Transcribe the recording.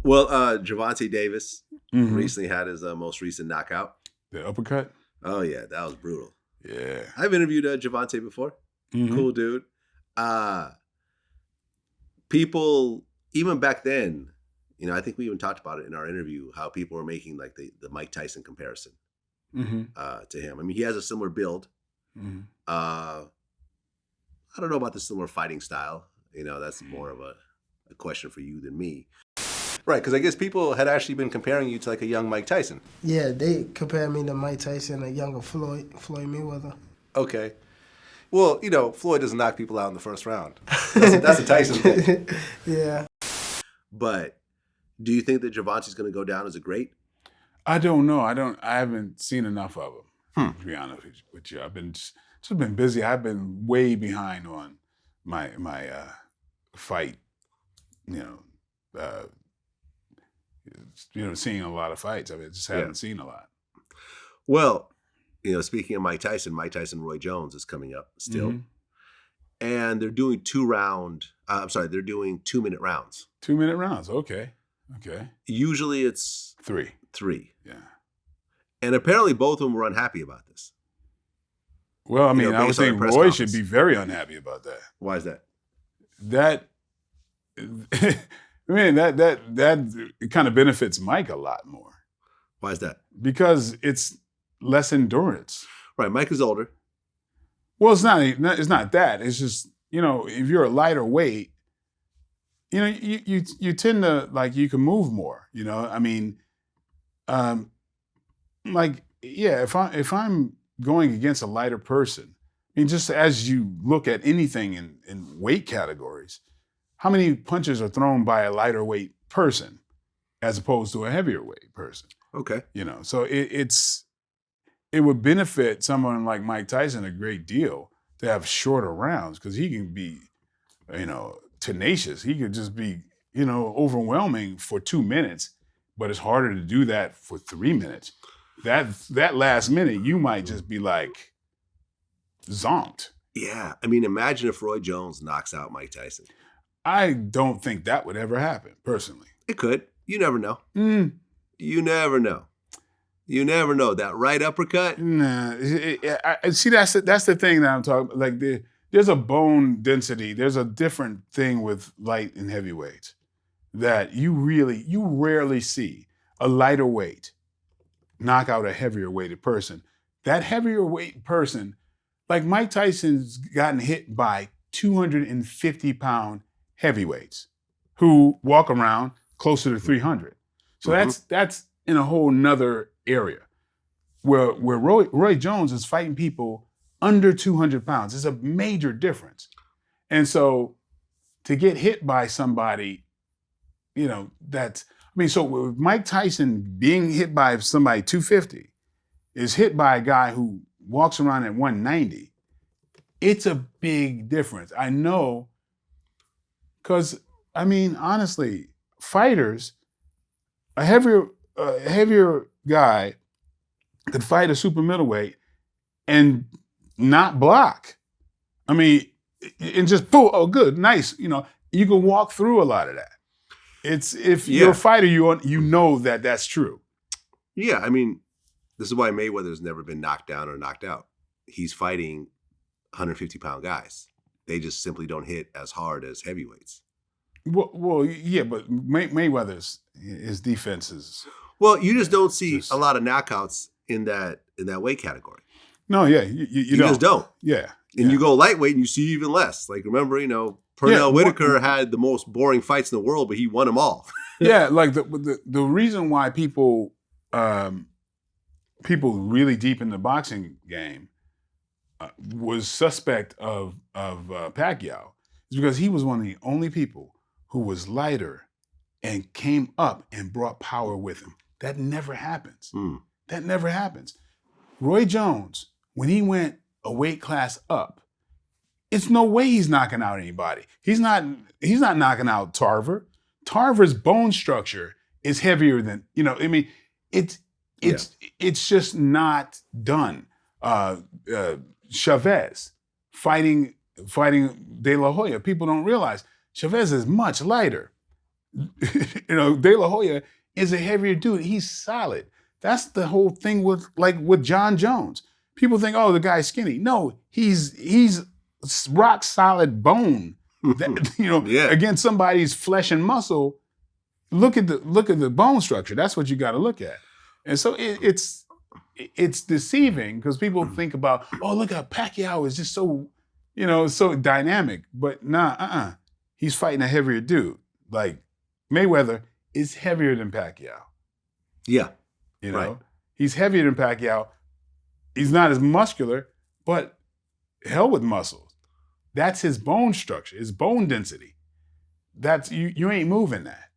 Well, Gervonta Davis recently had his most recent knockout. The uppercut? Oh, yeah. That was brutal. Yeah. I've interviewed Gervonta before. Cool dude. People, even back then, I think we even talked about it in our interview, how people were making like the Mike Tyson comparison to him. I mean, he has a similar build. I don't know about the similar fighting style. That's more of a question for you than me. Right, because I guess people had actually been comparing you to like a young Mike Tyson. Yeah, they compared me to Mike Tyson, a younger Floyd Mayweather. Okay. Well, Floyd doesn't knock people out in the first round. That's a Tyson thing. Yeah. But do you think that Gervonta's going to go down as a great? I don't know. I haven't seen enough of him, to be honest with you. I've been just been busy. I've been way behind on my fight, seeing a lot of fights. I just haven't seen a lot. Well, speaking of Mike Tyson, Roy Jones is coming up still. And they're doing 2-minute rounds. 2-minute rounds, okay. Usually it's 3. Yeah. And apparently both of them were unhappy about this. Well, I mean, I would think Roy should be very unhappy about that. Why is that? That it kind of benefits Mike a lot more. Why is that? Because it's less endurance. Right, Mike is older. Well, it's not that. It's just, if you're a lighter weight, you tend to, like, you can move more, I mean, if I'm going against a lighter person, I mean, just as you look at anything in weight categories, how many punches are thrown by a lighter weight person as opposed to a heavier weight person? Okay. So it would benefit someone like Mike Tyson a great deal to have shorter rounds, because he can be, tenacious. He could just be, overwhelming for 2 minutes, but it's harder to do that for 3 minutes. That last minute, you might just be like zonked. Yeah. I mean, imagine if Roy Jones knocks out Mike Tyson. I don't think that would ever happen, personally. It could. You never know. You never know. You never know. That right uppercut? Nah. See, that's the thing that I'm talking about. Like, there's a bone density. There's a different thing with light and heavyweights that you rarely see a lighter weight knock out a heavier weighted person. That heavier weight person, like Mike Tyson's gotten hit by 250-pound heavyweights who walk around closer to 300. So that's in a whole nother area where Roy Jones is fighting people under 200 pounds. It's a major difference. And so to get hit by somebody, so with Mike Tyson being hit by somebody 250 is hit by a guy who walks around at 190, it's a big difference. I know, because, honestly, fighters, a heavier guy could fight a super middleweight and not block. And just, oh, good, nice. You can walk through a lot of that. If you're a fighter, you know that's true. Yeah, this is why Mayweather's never been knocked down or knocked out. He's fighting 150-pound guys. They just simply don't hit as hard as heavyweights. Well, yeah, but Mayweather's his defense is. Well, you just don't see a lot of knockouts in that weight category. No, yeah, you don't. Just don't. Yeah, and you go lightweight and you see even less. Like, remember, Pernell Whitaker had the most boring fights in the world, but he won them all. Yeah, like the reason why people really deep in the boxing game was suspect of Pacquiao is because he was one of the only people who was lighter and came up and brought power with him. That never happens. That never happens. Roy Jones, when he went a weight class up, it's no way he's knocking out anybody. He's not knocking out Tarver. Tarver's bone structure is heavier than, it's just not done. Chavez fighting De La Hoya. People don't realize Chavez is much lighter. De La Hoya is a heavier dude. He's solid. That's the whole thing with John Jones. People think, oh, the guy's skinny. No, he's rock solid bone. That, against somebody's flesh and muscle. Look at the bone structure. That's what you got to look at. And so it's deceiving because people think about, oh, look at Pacquiao is just so, so dynamic. But nah, he's fighting a heavier dude. Like Mayweather is heavier than Pacquiao. Yeah. Right. He's heavier than Pacquiao. He's not as muscular, but hell with muscles. That's his bone structure, his bone density. That's you ain't moving that.